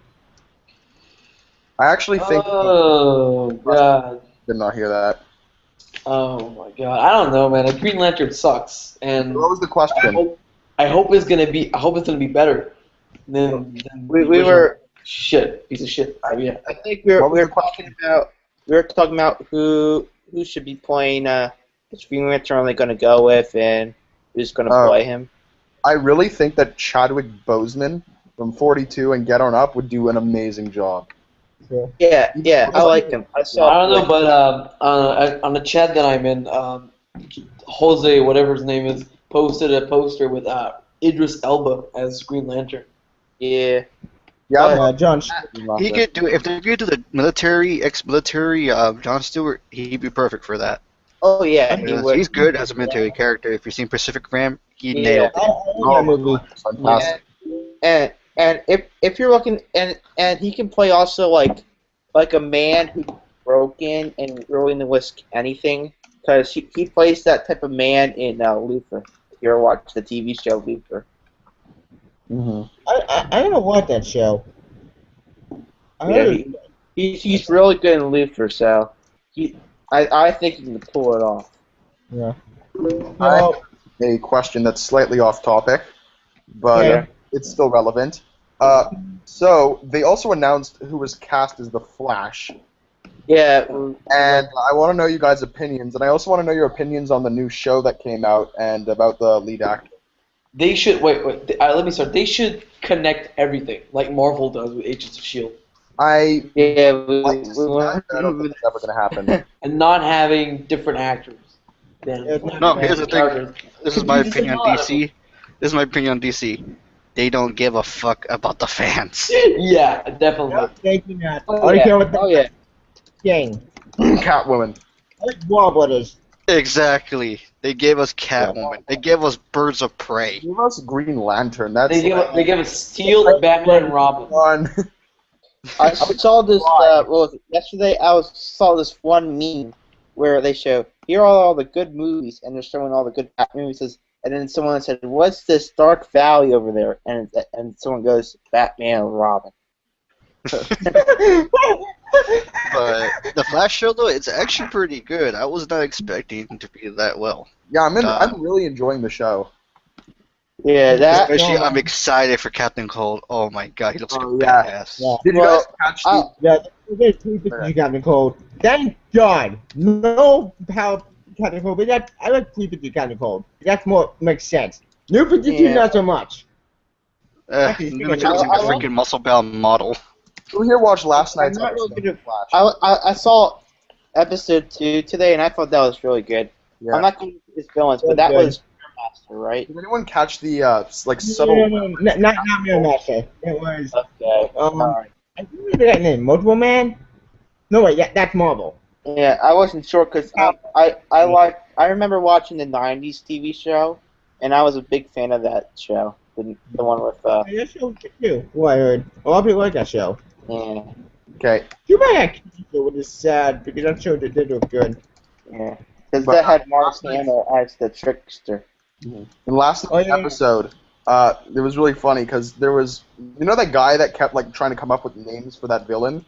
I actually think. Oh god. Did not hear that. Oh my god. I don't know, man. The Green Lantern sucks, and What was the question? I hope it's gonna be better than We the were original piece of shit. Oh, yeah. I think we What was were the talking about who should be playing which Green Lantern are they going to go with and who's going to Oh. play him. I really think that Chadwick Boseman from 42 and Get On Up would do an amazing job. Sure. Yeah, I like him. I saw. I don't know, but on the chat that I'm in, Jose, whatever his name is, posted a poster with Idris Elba as Green Lantern. Yeah, Yeah, John. He could do if they're gonna do the ex-military John Stewart. He'd be perfect for that. oh yeah, he Because would. he's good as a military character. If you've seen Pacific Rim, he Yeah. nailed it. I like that movie. fantastic. And if you're looking and he can play also like a man who's broken and willing to risk anything because he plays that type of man in Luther. If you ever watch the TV show Luther. Mm-hmm. I don't watch that show. I Yeah, heard he's really good in Luther, so I think he can pull it off. yeah. I Well, have a question that's slightly off topic, but Yeah. it's still relevant. So they also announced who was cast as the Flash, Yeah, and I want to know you guys' opinions, and I also want to know your opinions on the new show that came out and about the lead actor. They should wait. Let me start. They should connect everything like Marvel does with Agents of Shield, I yeah. like to see that. I don't think it's ever going to happen. and not having different actors. Yeah, No, here's the thing. characters. This is my opinion on DC. This is my opinion on DC. They don't give a fuck about the fans. Yeah, definitely. thank you, Matt. Oh, I don't yeah. care what the Oh yeah. gang. Catwoman. I like Warner Brothers. Exactly. They gave us Catwoman. They gave us Birds of Prey. Give us Green Lantern. That's They give us Steel, Batman, and Robin. fun. I saw this. Yesterday I saw this one meme where they show here are all the good movies, and they're showing all the good Batman movies. And then someone said, "What's this Dark Valley over there?" And someone goes, "Batman and Robin." But the Flash show, though, it's actually pretty good. I was not expecting it to be that well. Yeah, I'm really enjoying the show. Yeah, that. Especially, I'm excited for Captain Cold. Oh my god, he looks like a yeah. badass. Yeah. Did you Well, guys catch the? Yeah, there's two things you got me cold. Thank God. No power Captain Cold, but that I like 350 Captain Cold. That's more makes sense. New 52 Yeah. not so much. New looks like a freaking muscle-bound model. Who here watched last I'm night's not really episode good of Flash? I saw episode 2 today, and I thought that was really good. Yeah. I'm not good with his villains, but That's that good. was Master, right? Did anyone catch the like No, subtle? not Real Master. It was Okay. I think maybe that name, Multiple Man. No wait, that's Marvel. Yeah, I wasn't sure because I remember watching the '90s TV show, and I was a big fan of that show, the one with That show was good too. What I heard. A lot of people like that show. yeah, Okay. Too bad I can't see it, which is sad because that show did look good. yeah, because But- that had Mark Hamill as the trickster. In last Oh, yeah. episode, it was really funny because there was, you know, that guy that kept like trying to come up with names for that villain.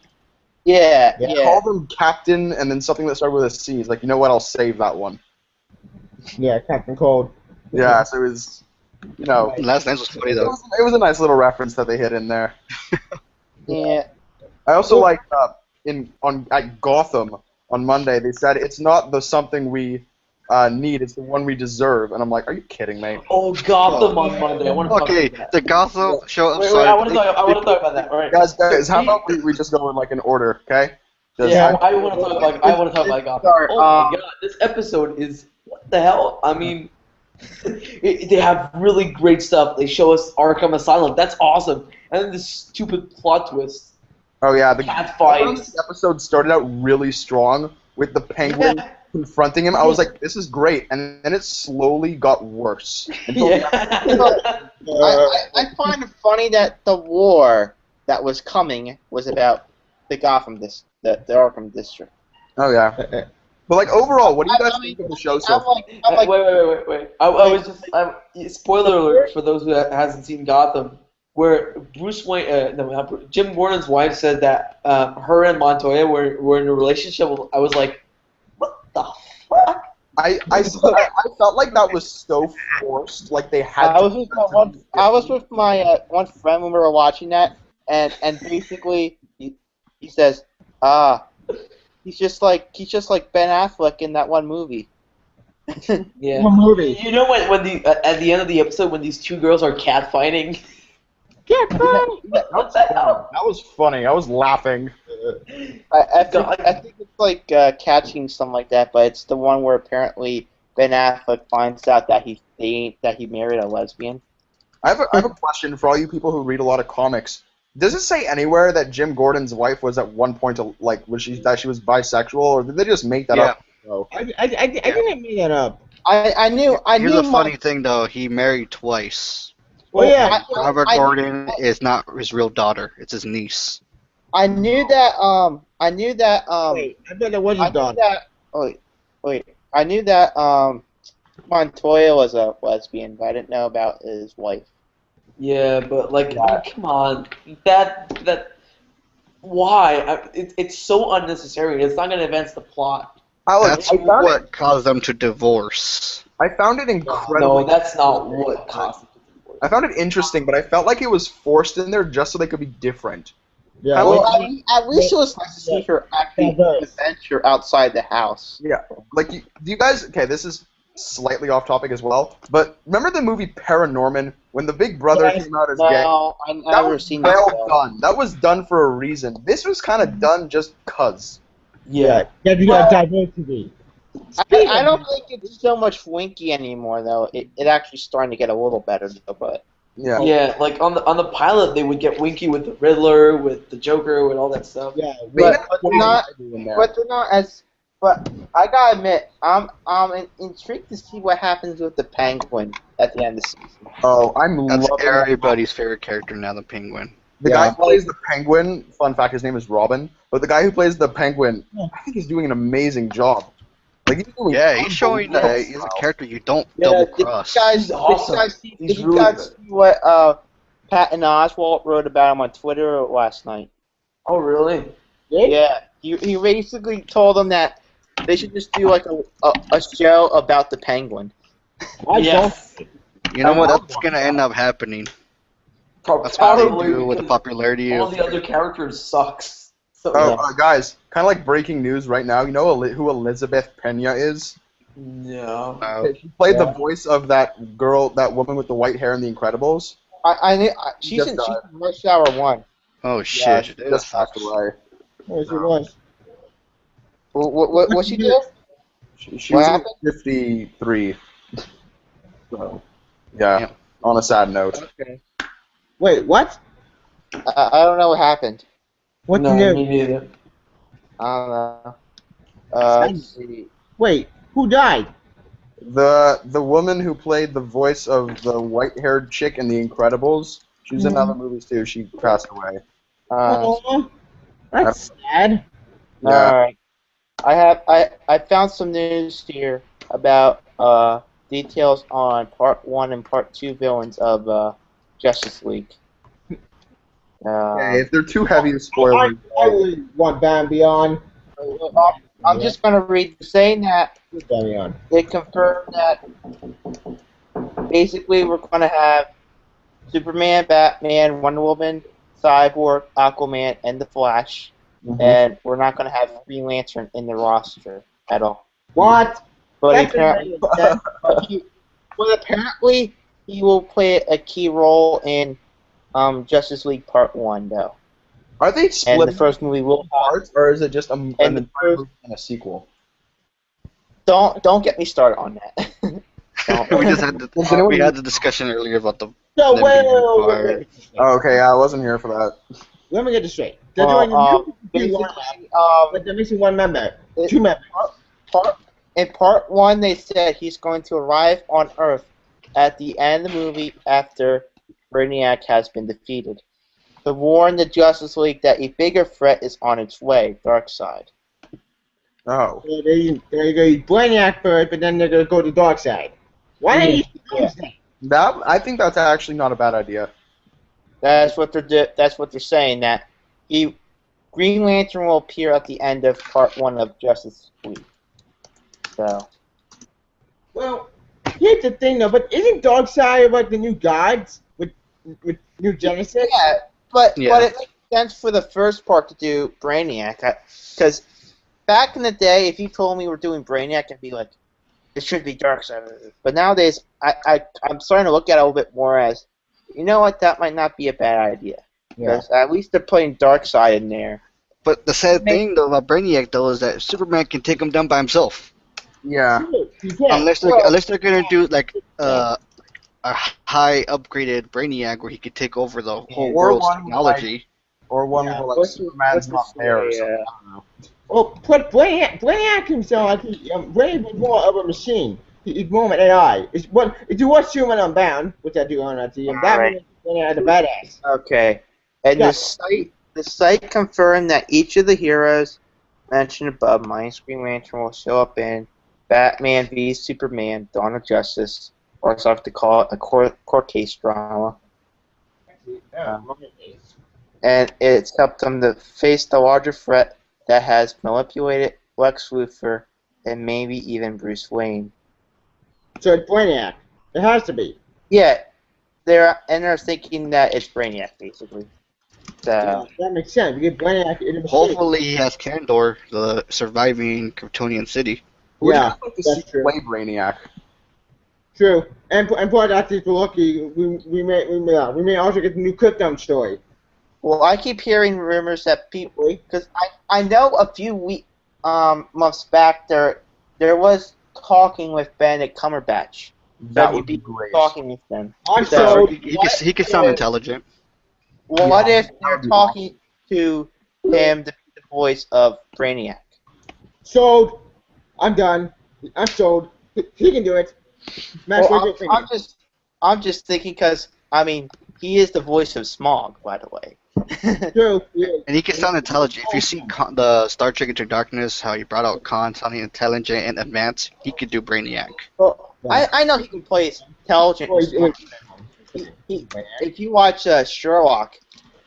Yeah, Yeah. yeah. Called him Captain, and then something that started with a C. He's like, you know what? I'll save that one. Yeah, Captain Cold. Yeah. So it was, you know, Last name was funny, it though. was a nice little reference that they hit in there. Yeah, I also like at Gotham on Monday they said it's not the something we need. It's the one we deserve. And I'm like, are you kidding me? Oh, Gotham on Monday. I want to talk Okay, about that. the Gotham show. I'm Wait, sorry. I want to talk about that. All right, Guys, how about we just go in like an order, okay? Yeah, I want to talk about Gotham. Sorry, Oh my god, this episode is what the hell? I mean, they have really great stuff. They show us Arkham Asylum. That's awesome. And then this stupid plot twist. Oh yeah, the Cat fights. this episode started out really strong with the Penguin Yeah. confronting him. I was like, this is great, and then it slowly got worse. Until the Yeah. I find it funny that the war that was coming was about the the Arkham District. Oh yeah. But like overall, what do you guys I mean, think of the show so far? I'm like, Wait. I was just. Spoiler alert for those who hasn't seen Gotham, where Bruce Wayne, Jim Gordon's wife said that her and Montoya were in a relationship. I was like, what the fuck? I felt like that was so forced. Like they had. I was with my one friend when we were watching that, and basically he says, he's just like Ben Affleck in that one movie. Yeah. What movie? You know when at the end of the episode when these two girls are cat fighting? Get back! What the hell? That was funny. I was laughing. I think it's like catching something like that, but it's the one where apparently Ben Affleck finds out that he married a lesbian. I have a question for all you people who read a lot of comics. Does it say anywhere that Jim Gordon's wife was at one point like that she was bisexual, or did they just make that up? No. I didn't make that up. I knew. Here's a funny thing though. He married twice. Well, yeah. Robert Gordon is not his real daughter. It's his niece. I knew that. Wait, I thought that was I his knew daughter. that. Wait. I knew that Montoya was a lesbian, but I didn't know about his wife. Yeah, but like, come on, that why? It's so unnecessary. It's not gonna advance the plot. That's what caused them to divorce. I found it incredibly. No, that's not what caused it. I found it interesting, but I felt like it was forced in there just so they could be different. Yeah. Well, at least it was nice to see her actually adventure outside the house. Yeah. Like, do you guys? Okay, this is slightly off topic as well, but remember the movie Paranorman when the big brother came out as gay? No, I've That never was seen that. well done. That was done for a reason. This was kind of done just cuz. Yeah. Yeah, you got diversity. I don't think it's so much Winky anymore, though. It actually starting to get a little better, though. But Yeah. Yeah, like on the pilot, they would get Winky with the Riddler, with the Joker, with all that stuff. Yeah. but they're not as. But I gotta admit, I'm intrigued to see what happens with the Penguin at the end of the season. Oh, I'm That's loving everybody's favorite character now, the Penguin. The guy who plays the Penguin, fun fact, his name is Robin, but the guy who plays the Penguin, I think he's doing an amazing job. Like, He's showing that he's a character you don't Yeah, double did you cross. guys, awesome. did He's you really guys good. see what Patton Oswalt wrote about him on Twitter last night? Oh, really? Yeah, he basically told them that they should just do like a show about the Penguin. Yeah. You know what? That's gonna end up happening. That's what they do with the popularity all of. the other characters sucks. So, Oh, guys, kind of like breaking news right now. You know who Elizabeth Pena is? no. She played the voice of that girl, that woman with the white hair in The Incredibles. She's Just in died. Rush Hour 1. Oh Yeah, shit! she just passed away. Yes, it was. What she do? She What was in happened? 53. So, yeah, Yeah. on a sad note. Okay. Wait, what? I don't know what happened. What No, you me do? neither. I don't know. Let's see. Wait, who died? The woman who played the voice of the white-haired chick in The Incredibles, she was in other movies too. She passed away. Oh, that's sad. Yeah. Alright. I found some news here about details on Part 1 and Part 2 villains of Justice League. Okay, if they're too heavy to spoil, I really want Batman Beyond. I'm just gonna read saying that Batman Beyond. they confirmed that basically we're gonna have Superman, Batman, Wonder Woman, Cyborg, Aquaman, and the Flash, and we're not gonna have Green Lantern in the roster at all. What? But That's apparently, that, but apparently he will play a key role in Justice League Part 1, though. Are they And split the first movie will have. parts, or is it just an the entire first- movie and a sequel? Don't get me started on that. Don't. we just had we had the discussion earlier about the. So them wait, being wait, required. wait. Oh, okay, I wasn't here for that. Let me get this straight. They're Well, doing a new one, basically, but they're missing one member. it- 2 members. In Part 1, they said he's going to arrive on Earth at the end of the movie after Brainiac has been defeated, to warn the Justice League that a bigger threat is on its way, Darkseid. Oh. So they're going to use Brainiac first, but then they're going to go to Darkseid. Why don't you use that? I think that's actually not a bad idea. That's what they're saying, that Green Lantern will appear at the end of Part 1 of Justice League. So. Well, here's the thing, though. But isn't Darkseid like the new gods with New Genesis? Yeah, but Yeah. it makes sense for the first part to do Brainiac, because back in the day, if you told me we're doing Brainiac, I'd be like, it should be Darkseid. But nowadays, I'm starting to look at it a little bit more as, you know what, that might not be a bad idea. Because at least they're putting Darkseid in there. But the sad thing though about Brainiac though is that Superman can take him down by himself. Yeah. You can't. Unless they're gonna do like a high upgraded Brainiac where he could take over the whole Or world's one technology. Or one Yeah, where like what's Superman's the not there or story, something. I don't know. Well, put Brainiac himself, Brainiac was more of a machine. He's more of an AI. If you watch Superman Unbound, which I do on that team, that Alright. Brainiac is a badass. Okay. And Yeah. the site confirmed that each of the heroes mentioned above, minus Green Lantern, will show up in Batman v Superman: Dawn of Justice, or as I like to call it, a court case drama. And it's helped them to face the larger threat that has manipulated Lex Luthor and maybe even Bruce Wayne. So it's Brainiac. It has to be. Yeah, they're thinking that it's Brainiac basically. So That makes sense. Because Brainiac is a machine. Hopefully he has Kandor, the surviving Kryptonian city. Who would you Yeah, like to that's see true. play Brainiac? True. And part after we're lucky, we may also get the new Krypton story. well, I keep hearing rumors that people, because I know a few months back there was talking with Benedict Cumberbatch. That he'd would be be great. talking with them. I'm So, so. He could sound intelligent. Well, what Yeah, if that they're would be talking to him to be the voice of Brainiac? Sold. I'm done. I'm sold. He can do it. Smash Well, with your finger. I'm just thinking because I mean he is the voice of Smog, by the way. True. Yeah. And he can sound intelligent. If you see the Star Trek Into Darkness, how he brought out Khan sounding intelligent and advanced, he could do Brainiac. Well, I know he can play intelligent. Well, and smart. If you watch Sherlock,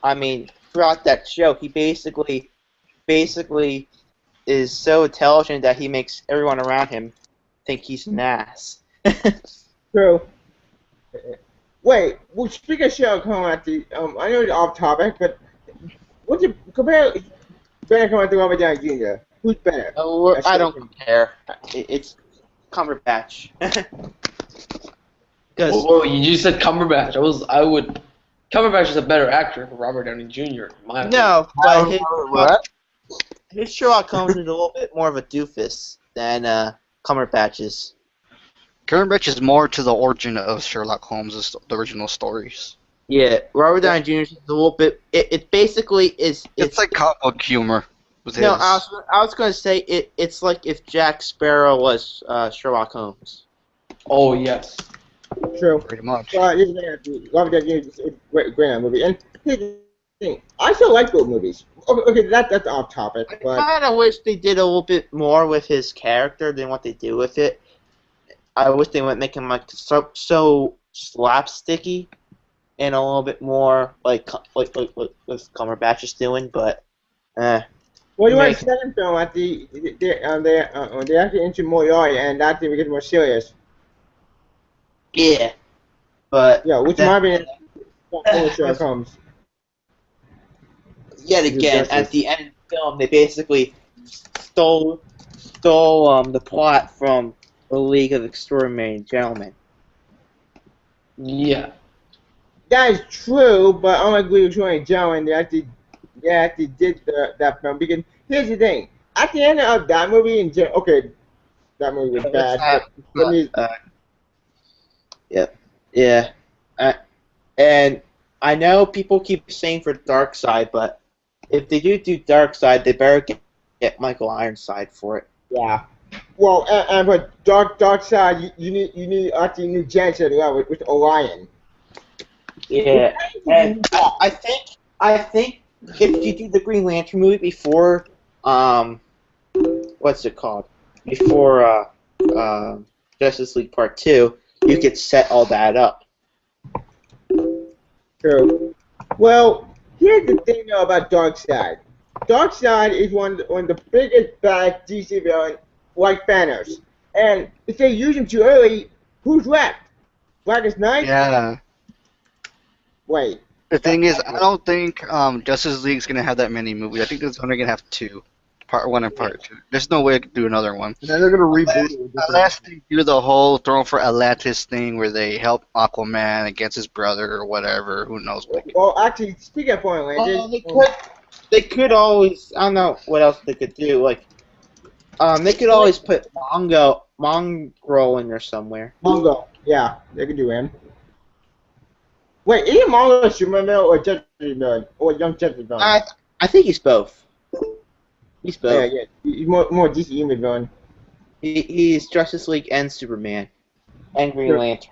I mean, throughout that show, he basically is so intelligent that he makes everyone around him think he's an ass. True. Wait. Well, speaking of Sherlock Holmes, I know it's off topic, but what's it compare? Better come out to Robert Downey Jr. Who's better? I don't care. It's Cumberbatch. Because Whoa, you just said Cumberbatch. Cumberbatch is a better actor than Robert Downey Jr. in my opinion. no, but What? his Sherlock Holmes is a little bit more of a doofus than Cumberbatch's. Cumberbatch is more to the origin of Sherlock Holmes' the original stories. Yeah, Robert Downey Jr. is a little bit. It basically is. It's like comic book humor with his. No, I was going to say it's like if Jack Sparrow was Sherlock Holmes. Oh yes. True. Pretty much. Robert Downey Jr. is a great movie. And here's the thing, I still like those movies. Okay, that's off topic, I but kind of wish they did a little bit more with his character than what they do with it. I wish they would make him like so slapsticky and a little bit more like what Cumberbatch is doing, but well, you want make- to second film at they actually into Moriarty, and that thing gets more serious. yeah. But Yeah, which that- might be only Sherlock Holmes. yet again, Justice. at the end of the film, they basically stole the plot from The League of Extraordinary Gentlemen. Yeah. That is true, but unlike League of Extraordinary Gentlemen, they actually did that film. Because here's the thing: at the end of that movie, okay, that movie was bad, but I mean, Yeah. And I know people keep saying for Dark Side, but if they do Dark Side, they better get Michael Ironside for it. yeah. Well, and but Dark Side, you need actually new Jensen with Orion. Yeah, and I think if you do the Green Lantern movie before, what's it called? Before Justice League Part 2, you could set all that up. True. Well, here's the thing though about Darkseid. Darkseid is one of the biggest bad DC villain, like Thanos. And if they use him too early, who's left? Blackest Knight? Yeah. Wait. The thing is, I don't think Justice League's gonna have that many movies. I think there's only gonna have 2, Part 1 and Part 2. There's no way I could do another one. And then they're gonna reboot it. Unless they do the whole Throne for Atlantis thing where they help Aquaman against his brother or whatever. Who knows? Well, actually, speaking of Foreign Lands, They could always. I don't know what else they could do. Like, they could always put Mongrel in there somewhere. Mongo. Yeah, they could do him. Wait, is Mongo a Superman villain or Justice League villain? Or Young Justice villain? I think he's both. He's both. Yeah. He's more DC human villain. He's Justice League and Superman. And Green Lantern.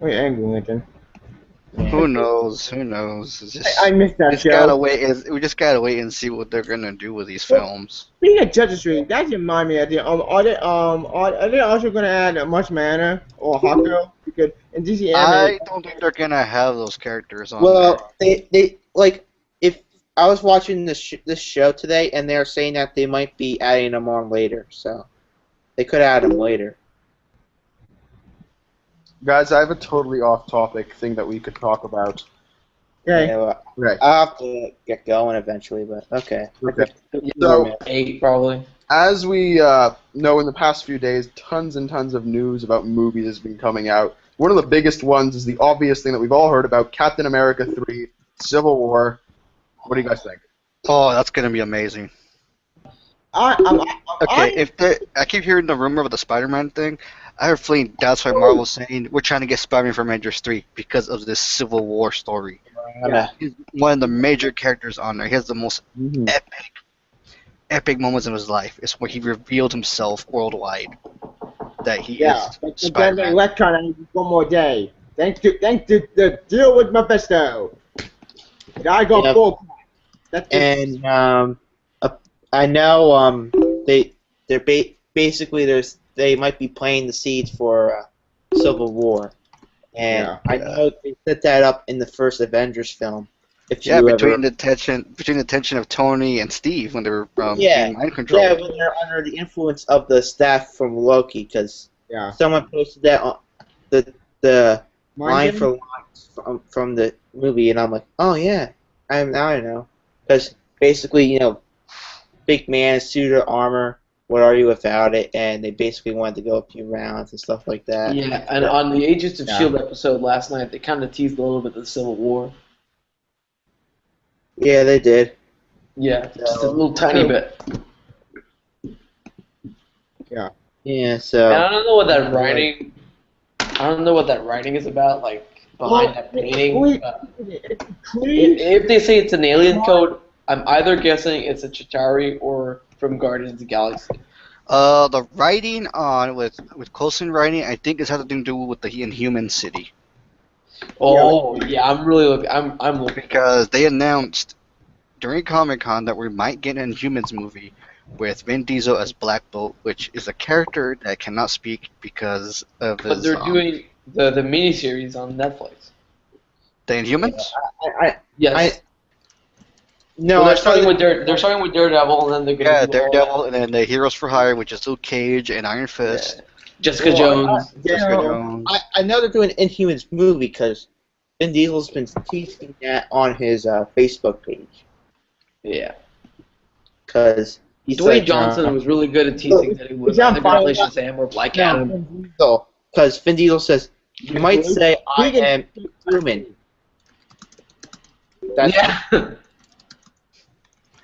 Wait, Angry Lantern. Who knows? Who knows? It's just, I missed that just show. gotta wait. We just gotta wait and see what they're gonna do with these films. Speaking of Justice League, that reminds me of the are they also gonna add Much Manor or Hawkgirl? Because in DC I anime, don't think they're gonna have those characters on Well, they like if I was watching this show today, and they're saying that they might be adding them on later, so they could add them later. Guys, I have a totally off-topic thing that we could talk about. okay. Yeah, well, Right. I'll have to get going eventually, but okay. Okay. So 8 probably. As we know, in the past few days, tons and tons of news about movies has been coming out. One of the biggest ones is the obvious thing that we've all heard about, Captain America 3, Civil War. What do you guys think? Oh, that's gonna be amazing. I keep hearing the rumor of the Spider-Man thing. I have a feeling that's why Marvel's saying we're trying to get Spider-Man from Avengers 3 because of this Civil War story. Yeah. He's one of the major characters on there. He has the most epic moments in his life. It's where he revealed himself worldwide that he is Then Spider-Man. Electron, I need one more day. Thanks to the deal with Mephisto. I got Yep. full. That's it. And I know they're basically they might be playing the seeds for Civil War, and Yeah. I know they set that up in the first Avengers film. If Yeah, you between the tension of Tony and Steve when they were Yeah. being mind controlled. yeah, when they're under the influence of the staff from Loki, because Yeah. someone posted that on the line Mind for line from the movie, and I'm like, oh yeah, I know, because basically, big man, suit of armor. What are you without it? And they basically wanted to go a few rounds and stuff like that. Yeah, and on the Agents of Yeah. S.H.I.E.L.D. episode last night, they kind of teased a little bit of the Civil War. Yeah, they did. Yeah, just a little tiny bit. Yeah, And so I don't know what that writing. I don't know what that writing is about, like behind that painting. but if they say it's an alien code, I'm either guessing it's a Chitauri or from Guardians of the Galaxy. The writing on with Coulson writing, I think, has had to do with the Inhuman City Oh yeah, I'm really looking. I'm looking. because they announced during Comic-Con that we might get an Inhumans movie with Vin Diesel as Black Bolt, which is a character that cannot speak because of his. But they're doing the miniseries on Netflix. the Inhumans. Yes. no, Well, I they're starting thought- with they're starting with Daredevil, and then they're gonna Yeah, do all Daredevil, and then the Heroes for Hire, which is Luke Cage and Iron Fist. that. Jessica Well, Jones. Jessica no, Jones. I know they're doing an Inhumans movie because Vin Diesel's been teasing that on his Facebook page. Yeah. Because Dwayne Johnson was really good at teasing that he was either going to play Shazam or Black Adam. Because Vin Diesel says, "You might say I am human." That's Yeah.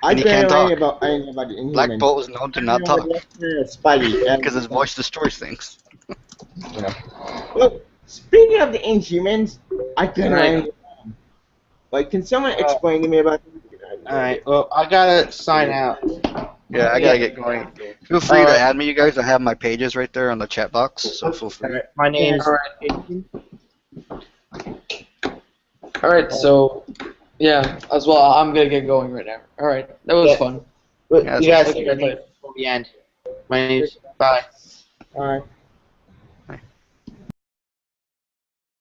And he can't talk. About the Inhumans. Black Bolt was known to not talk Spidey. because his voice destroys things. Look, speaking of the Inhumans, I couldn't Right. Like, can someone explain to me about alright. Well, I gotta sign out. Yeah, I gotta get going. Feel free to add me, you guys. I have my pages right there on the chat box, so feel free. Alright, my name's All right, so yeah, as well. I'm gonna get going right now. All right, that was fun. You Yeah, guys Okay, see me before the end. My name's bye. Alright.